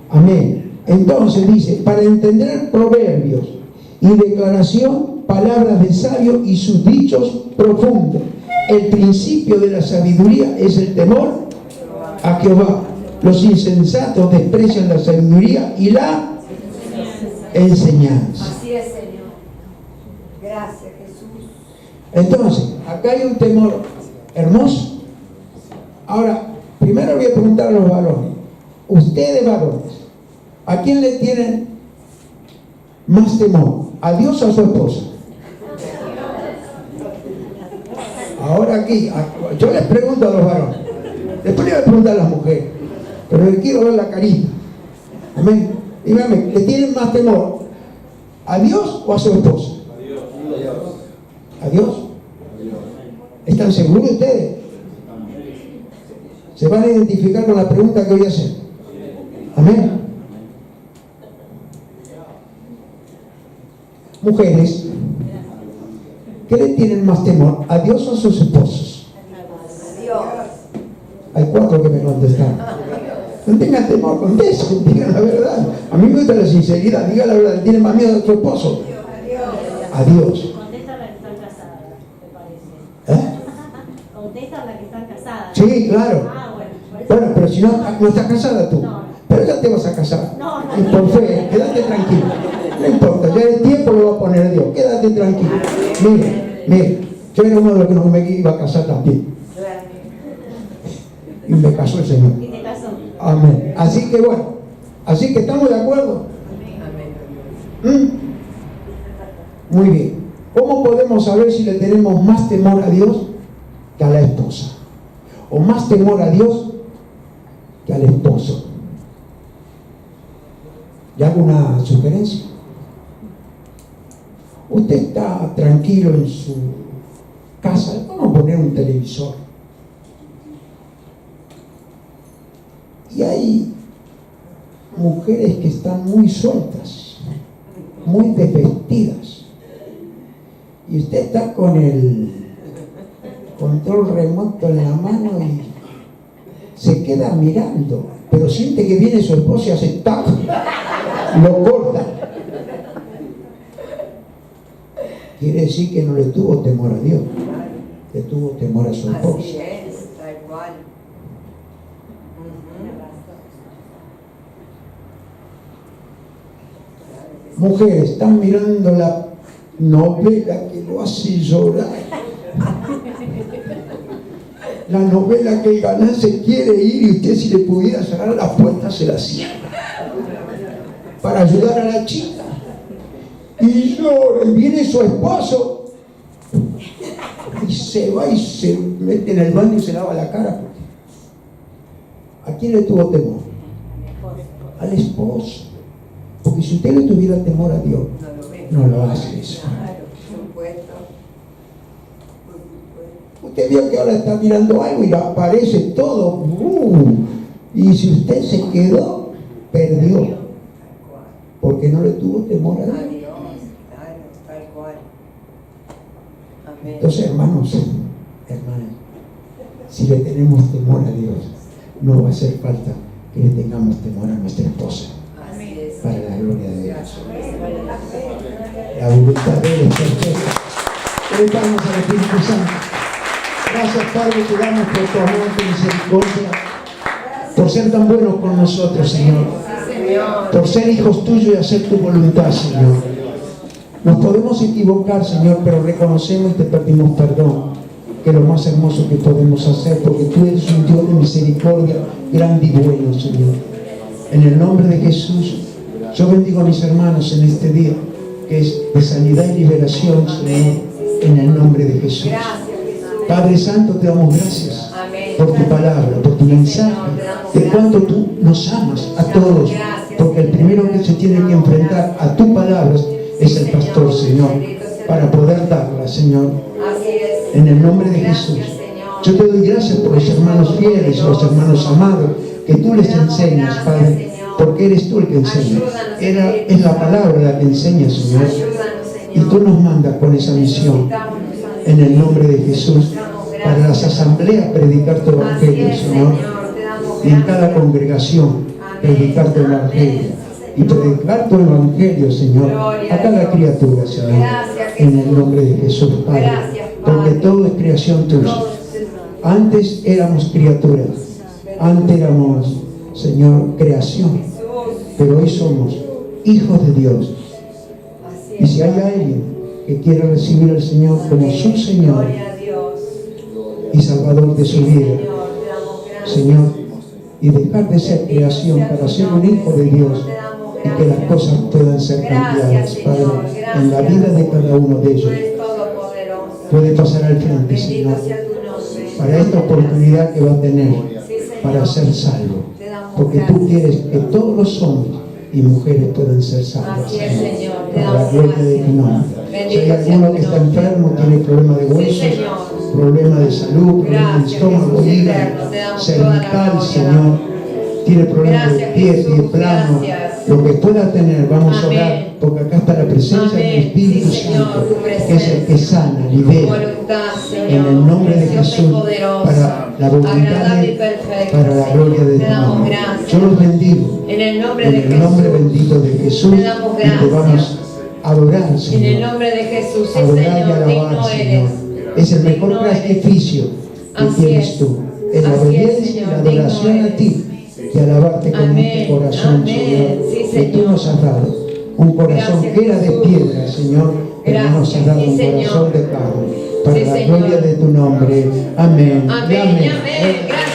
Speaker 1: Amén. Entonces dice, para entender proverbios y declaración, palabras de sabio y sus dichos profundos. El principio de la sabiduría es el temor a Jehová. Los insensatos desprecian la sabiduría y la enseñanza.
Speaker 3: Así es, Señor. Gracias, Jesús.
Speaker 1: Entonces, acá hay un temor hermoso. Ahora, primero voy a preguntar a los varones. Ustedes varones, ¿a quién le tienen más temor? ¿A Dios o a su esposa? Ahora aquí, yo les pregunto a los varones. Después le voy a preguntar a las mujeres. Pero les quiero ver la carita. Amén. Dígame, ¿le tienen más temor? ¿A Dios o a su esposa? ¿A Dios? ¿Están seguros ustedes? Se van a identificar con la pregunta que voy a hacer. Amén. Mujeres, ¿Qué le tienen más temor? ¿A Dios o a sus esposos?
Speaker 3: Dios.
Speaker 1: Hay 4 que me contestaron. No tengan temor, contesten, digan la verdad. A mí me gusta la sinceridad, digan la verdad. ¿Le tienen más miedo a su esposo? A Dios.
Speaker 4: Contesta la que están casadas, me parece. Contesta la que están casadas.
Speaker 1: Sí, claro.
Speaker 4: Bueno.
Speaker 1: Bueno, pero si no estás casada tú.
Speaker 4: No.
Speaker 1: Pero ya te vas a casar.
Speaker 4: No.
Speaker 1: Y por fe, quédate tranquilo. No importa, ya el tiempo lo va a poner Dios. Quédate tranquilo. Mire, yo era uno de los que no me iba a casar también. Y me casó el Señor.
Speaker 4: Y te casó.
Speaker 1: Amén. Así que bueno, así que estamos de acuerdo. Muy bien. ¿Cómo podemos saber si le tenemos más temor a Dios que a la esposa? O más temor a Dios que al esposo. ¿Le hago una sugerencia? Usted está tranquilo en su casa, vamos a poner un televisor. Y hay mujeres que están muy sueltas, muy desvestidas. Y usted está con el control remoto en la mano y se queda mirando, pero siente que viene su esposo y hace ¡tac! Lo corta. Quiere decir que no le tuvo temor a Dios, le tuvo temor a su esposa.
Speaker 3: Así es, tal cual.
Speaker 1: Mujeres, están mirando la novela que lo hace llorar. La novela que el galán se quiere ir y usted, si le pudiera cerrar la puerta, se la cierra para ayudar a la chica. Y llora, y viene su esposo y se va y se mete en el baño y se lava la cara. ¿A quién le tuvo temor? Al esposo. Porque si usted le tuviera temor a Dios, no lo hace eso. Usted vio que ahora está mirando algo y le aparece todo. Y si usted se quedó, perdió. Porque no le tuvo temor a Dios. Entonces, hermanos, si le tenemos temor a Dios, no va a hacer falta que le tengamos temor a nuestra esposa. Para la gloria de Dios. La voluntad de Él es perfecta. Le damos al Espíritu Santo. Gracias, Padre, te damos por tu amor, tu misericordia, por ser tan buenos con nosotros, Señor, por ser hijos tuyos y hacer tu voluntad, Señor. Nos podemos equivocar, Señor, pero reconocemos y te pedimos perdón, que es lo más hermoso que podemos hacer, porque tú eres un Dios de misericordia grande y bueno, Señor. En el nombre de Jesús, yo bendigo a mis hermanos en este día, que es de sanidad y liberación, Señor, en el nombre de Jesús. Padre Santo, te damos gracias por tu palabra, por tu mensaje, de cuánto tú nos amas a todos, porque el primero que se tiene que enfrentar a tu palabra es el pastor, Señor, para poder darla, Señor, en el nombre de Jesús. Yo te doy gracias por los hermanos fieles, los hermanos amados, que tú les enseñas, Padre, porque eres tú el que enseñas. Es la palabra la que enseña, Señor, y tú nos mandas con esa misión, en el nombre de Jesús, para las asambleas predicar tu evangelio, Señor, y en cada congregación predicar tu evangelio, y predicar tu evangelio, Señor, a cada criatura, Señor, en el nombre de Jesús, Padre, porque todo es creación tuya. Antes éramos criaturas, antes éramos, Señor, creación, pero hoy somos hijos de Dios. Y si hay alguien que quiere recibir al Señor como su Señor y Salvador de su vida, Señor, y dejar de ser creación para ser un hijo de Dios, y que las cosas puedan ser cambiadas, Padre, en la vida de cada uno de ellos, puede pasar al frente, Señor, para esta oportunidad que va a tener para ser salvo, porque tú quieres que todos los hombres y mujeres puedan ser salvos, Señor, para la gloria de tu nombre. Si hay alguno que está enfermo, tiene problemas de huesos, problemas de salud, problemas de estómago, hígado, cervical, Señor, tiene problemas de pie plano, Lo que pueda tener, vamos a
Speaker 5: Amén.
Speaker 1: orar, porque acá está la presencia
Speaker 5: Amén.
Speaker 1: del Espíritu
Speaker 5: Sí, Señor,
Speaker 1: Santo,
Speaker 5: tu
Speaker 1: que es el que
Speaker 5: presencia.
Speaker 1: sana, libera.
Speaker 5: Voluntad, Señor,
Speaker 1: En el nombre de
Speaker 5: preciosa y
Speaker 1: Jesús,
Speaker 5: poderosa,
Speaker 1: para la voluntad
Speaker 5: agradable y
Speaker 1: de,
Speaker 5: perfecta,
Speaker 1: para la
Speaker 5: Señor.
Speaker 1: gloria de
Speaker 5: Te
Speaker 1: tu
Speaker 5: damos
Speaker 1: nombre.
Speaker 5: gracias.
Speaker 1: Yo los bendigo.
Speaker 5: En el nombre
Speaker 1: En
Speaker 5: de
Speaker 1: el
Speaker 5: Jesús.
Speaker 1: nombre bendito de Jesús,
Speaker 5: Te damos
Speaker 1: y te
Speaker 5: gracias.
Speaker 1: vamos a adorar,
Speaker 5: En el
Speaker 1: Señor.
Speaker 5: nombre de Jesús, sí,
Speaker 1: Adorar y
Speaker 5: Señor,
Speaker 1: alabar,
Speaker 5: digno
Speaker 1: Señor.
Speaker 5: eres.
Speaker 1: Es el mejor
Speaker 5: Digno eres.
Speaker 1: sacrificio que
Speaker 5: Así
Speaker 1: tienes
Speaker 5: es.
Speaker 1: tú. Es la
Speaker 5: Así es,
Speaker 1: obediencia y
Speaker 5: Señor,
Speaker 1: la adoración
Speaker 5: digno
Speaker 1: a ti. Y alabarte con
Speaker 5: Amén.
Speaker 1: este corazón,
Speaker 5: Amén.
Speaker 1: Señor,
Speaker 5: Sí,
Speaker 1: que tú
Speaker 5: Señor.
Speaker 1: nos has dado. Un corazón
Speaker 5: Gracias,
Speaker 1: que era de
Speaker 5: Jesús.
Speaker 1: piedra, Señor, pero nos has
Speaker 5: Gracias,
Speaker 1: dado
Speaker 5: sí,
Speaker 1: un
Speaker 5: Señor.
Speaker 1: corazón de carne. Para
Speaker 5: Sí,
Speaker 1: la
Speaker 5: Señor.
Speaker 1: gloria de tu nombre. Amén. y
Speaker 5: Amén,
Speaker 1: amén.
Speaker 5: amén. Gracias.